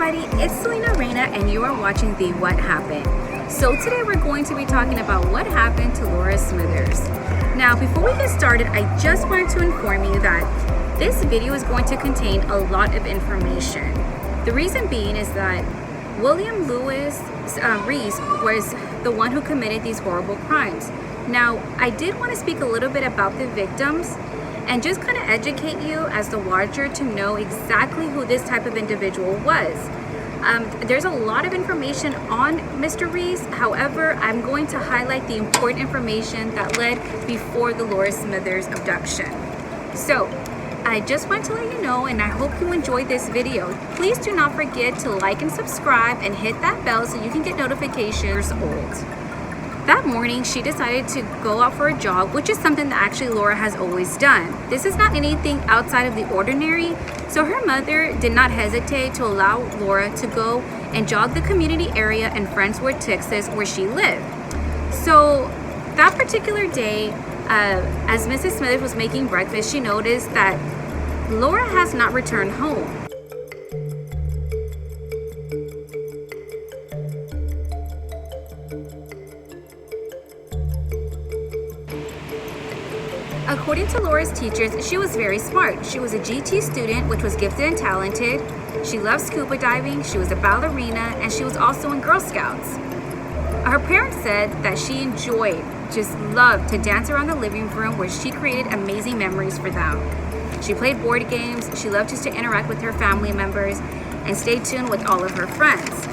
everybody, it's Celina Reyna and you are watching the What Happened. So today we're going to be talking about what happened to Laura Smithers. Now before we get started, I just wanted to inform you that this video is going to contain a lot of information. The reason being is that William Lewis REECE was the one who committed these horrible crimes. Now I did want to speak a little bit about the victims and just kind of educate you as the watcher to know exactly who this type of individual was. There's a lot of information on Mr. REECE. However, I'm going to highlight the important information that led before the Laura Smithers abduction. So I just want to let you know, and I hope you enjoyed this video. Please do not forget to like and subscribe and hit that bell so you can get notifications old. That morning, she decided to go out for a jog, which is something that actually Laura has always done. This is not anything outside of the ordinary, so her mother did not hesitate to allow Laura to go and jog the community area in Friendswood, Texas, where she lived. So that particular day, as Mrs. Smithers was making breakfast, she noticed that Laura has not returned home. According to Laura's teachers, she was very smart. She was a GT student, which was gifted and talented. She loved scuba diving, she was a ballerina, and she was also in Girl Scouts. Her parents said that she just loved to dance around the living room where she created amazing memories for them. She played board games, she loved just to interact with her family members, and stay tuned with all of her friends.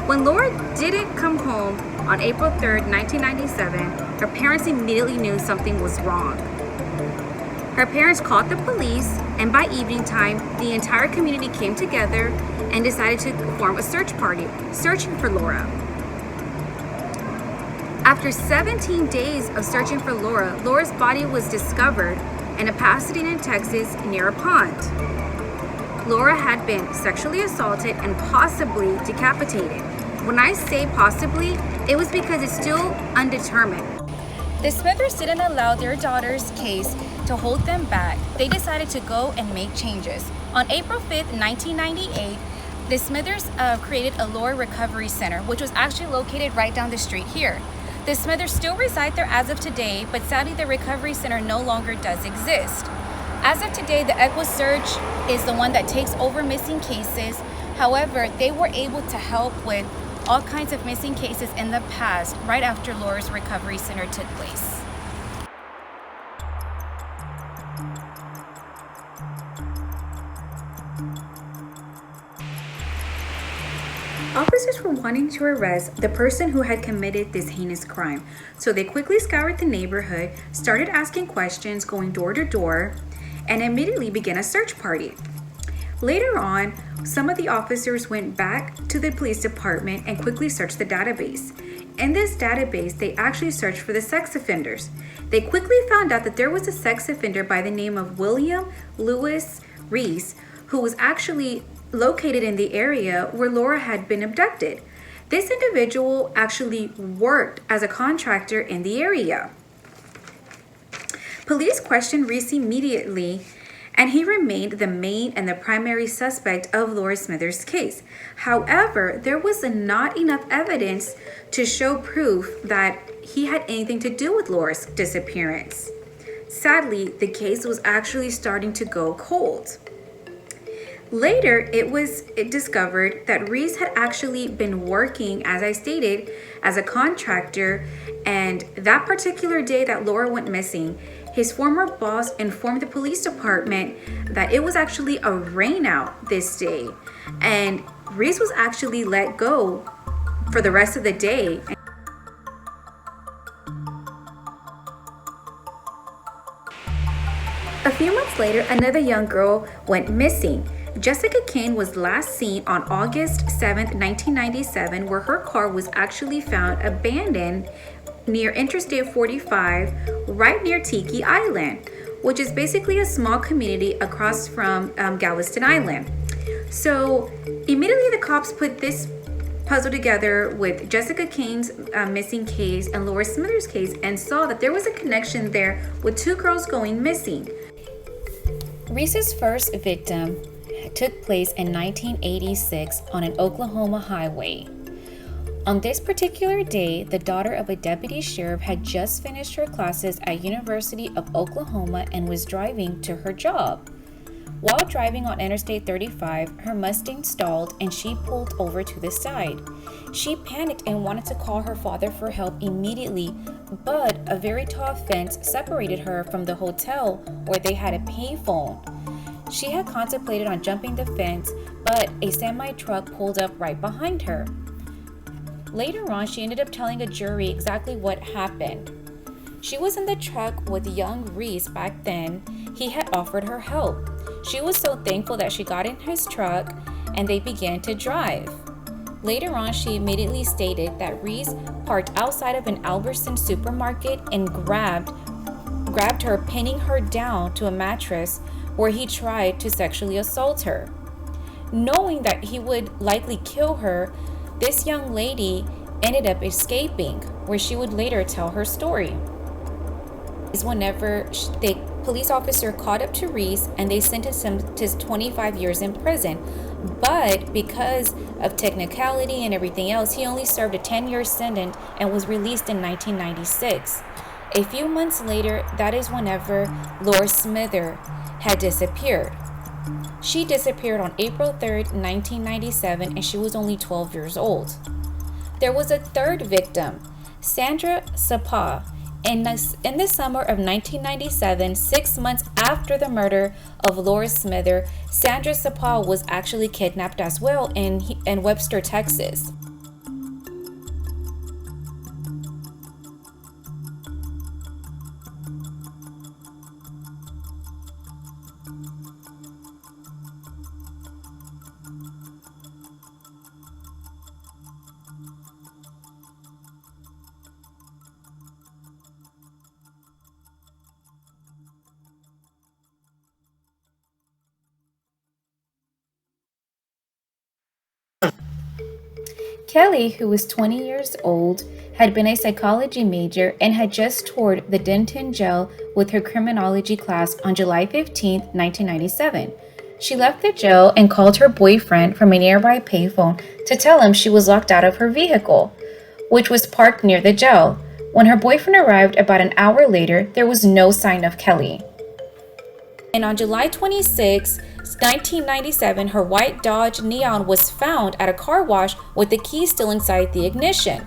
When Laura didn't come home on April 3rd, 1997, her parents immediately knew something was wrong. Her parents called the police, and by evening time, the entire community came together and decided to form a search party, searching for Laura. After 17 days of searching for Laura, Laura's body was discovered in a Pasadena, Texas, near a pond. Laura had been sexually assaulted and possibly decapitated. When I say possibly, it was because it's still undetermined. The Smithers didn't allow their daughter's case to hold them back. They decided to go and make changes. On April 5th, 1998, the Smithers created a Laura Recovery Center, which was actually located right down the street here. The Smithers still reside there as of today, but sadly the Recovery Center no longer does exist. As of today, the Echo Search is the one that takes over missing cases. However, they were able to help with all kinds of missing cases in the past, right after Laura's Recovery Center took place. Officers were wanting to arrest the person who had committed this heinous crime, so they quickly scoured the neighborhood, started asking questions, going door to door, and immediately began a search party. Later on, some of the officers went back to the police department and quickly searched the database. In this database, they actually searched for the sex offenders. They quickly found out that there was a sex offender by the name of William Lewis REECE, who was actually located in the area where Laura had been abducted. This individual actually worked as a contractor in the area. Police questioned REECE immediately, and he remained the main and the primary suspect of Laura Smithers' case. However, there was not enough evidence to show proof that he had anything to do with Laura's disappearance. Sadly, the case was actually starting to go cold. Later, it was discovered that REECE had actually been working, as I stated, as a contractor, and that particular day that Laura went missing, his former boss informed the police department that it was actually a rain out this day, and REECE was actually let go for the rest of the day. A few months later, another young girl went missing. Jessica CAIN was last seen on August 7th, 1997, where her car was actually found abandoned near Interstate 45, right near Tiki Island, which is basically a small community across from Galveston Island. So immediately the cops put this puzzle together with Jessica CAIN's missing case and Laura Smithers' case and saw that there was a connection there with two girls going missing. REECE's first victim took place in 1986 on an Oklahoma highway. On this particular day, the daughter of a deputy sheriff had just finished her classes at University of Oklahoma and was driving to her job. While driving on Interstate 35, her Mustang stalled and she pulled over to the side. She panicked and wanted to call her father for help immediately, but a very tall fence separated her from the hotel where they had a payphone. She had contemplated on jumping the fence, but a semi-truck pulled up right behind her. Later on, she ended up telling a jury exactly what happened. She was in the truck with young REECE back then. He had offered her help. She was so thankful that she got in his truck and they began to drive. Later on, she immediately stated that REECE parked outside of an Albertson supermarket and grabbed her, pinning her down to a mattress where he tried to sexually assault her. Knowing that he would likely kill her, this young lady ended up escaping, where she would later tell her story. Whenever the police officer caught up to REECE and they sentenced him to 25 years in prison, but because of technicality and everything else, he only served a 10-year sentence and was released in 1996. A few months later, that is whenever Laura Smithers had disappeared. She disappeared on April 3rd, 1997, and she was only 12 years old. There was a third victim, Sandra Sapa. In the summer of 1997, 6 months after the murder of Laura Smithers, Sandra Sapa was actually kidnapped as well in Webster, Texas. Kelly, who was 20 years old, had been a psychology major and had just toured the Denton jail with her criminology class on July 15, 1997. She left the jail and called her boyfriend from a nearby payphone to tell him she was locked out of her vehicle, which was parked near the jail. When her boyfriend arrived about an hour later, there was no sign of Kelly. And on July 26, 1997, her white Dodge Neon was found at a car wash with the key still inside the ignition.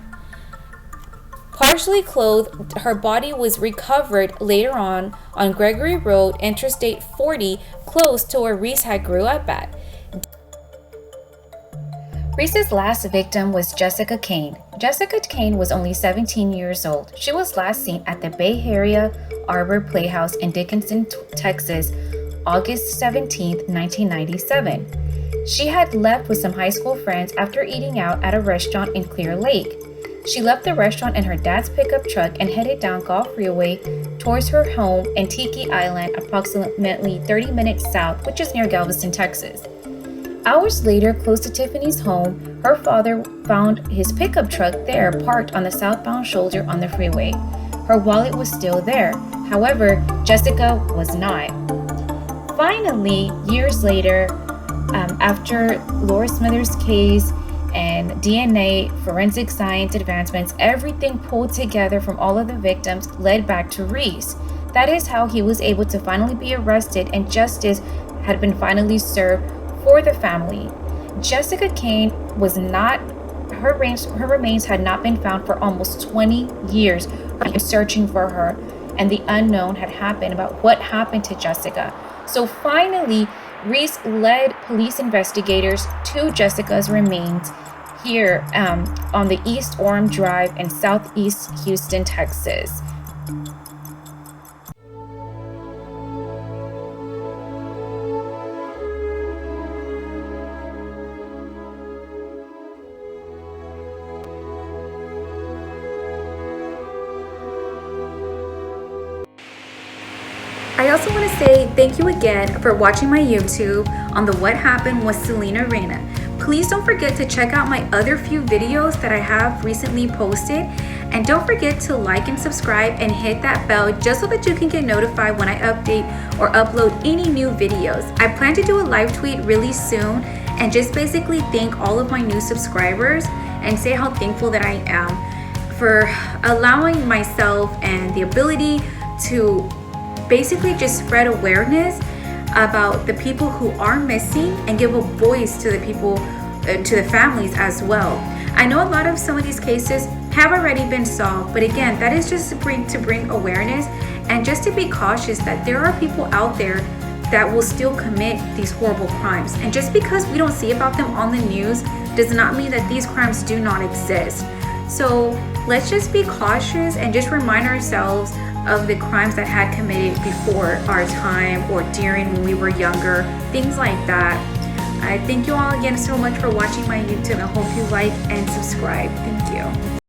Partially clothed, her body was recovered later on Gregory Road, Interstate 40, close to where REECE had grew up at. REECE's last victim was Jessica CAIN. Jessica CAIN was only 17 years old. She was last seen at the Bay Area Arbor Playhouse in Dickinson, Texas, August 17, 1997. She had left with some high school friends after eating out at a restaurant in Clear Lake. She left the restaurant in her dad's pickup truck and headed down Gulf Freeway towards her home in Tiki Island, approximately 30 minutes south, which is near Galveston, Texas. Hours later, close to Tiffany's home, her father found his pickup truck there parked on the southbound shoulder on the freeway. Her wallet was still there. However, Jessica was not. Finally, years later, after Laura Smithers' case and DNA, forensic science advancements, everything pulled together from all of the victims led back to REECE. That is how he was able to finally be arrested and justice had been finally served for the family. Jessica CAIN was not, her remains had not been found for almost 20 years, searching for her, and the unknown had happened about what happened to Jessica. So finally, REECE led police investigators to Jessica's remains here on the East Orem Drive in Southeast Houston, Texas. I also want to say thank you again for watching my YouTube on the What Happened with Celina Reyna. Please don't forget to check out my other few videos that I have recently posted. And don't forget to like and subscribe and hit that bell just so that you can get notified when I update or upload any new videos. I plan to do a live tweet really soon and just basically thank all of my new subscribers and say how thankful that I am for allowing myself and the ability to basically just spread awareness about the people who are missing and give a voice to the people, to the families as well. I know a lot of some of these cases have already been solved, but again, that is just to bring awareness and just to be cautious that there are people out there that will still commit these horrible crimes. And just because we don't see about them on the news does not mean that these crimes do not exist. So let's just be cautious and just remind ourselves of the crimes that had committed before our time or during when we were younger, things like that. I thank you all again so much for watching my YouTube. I hope you like and subscribe. Thank you.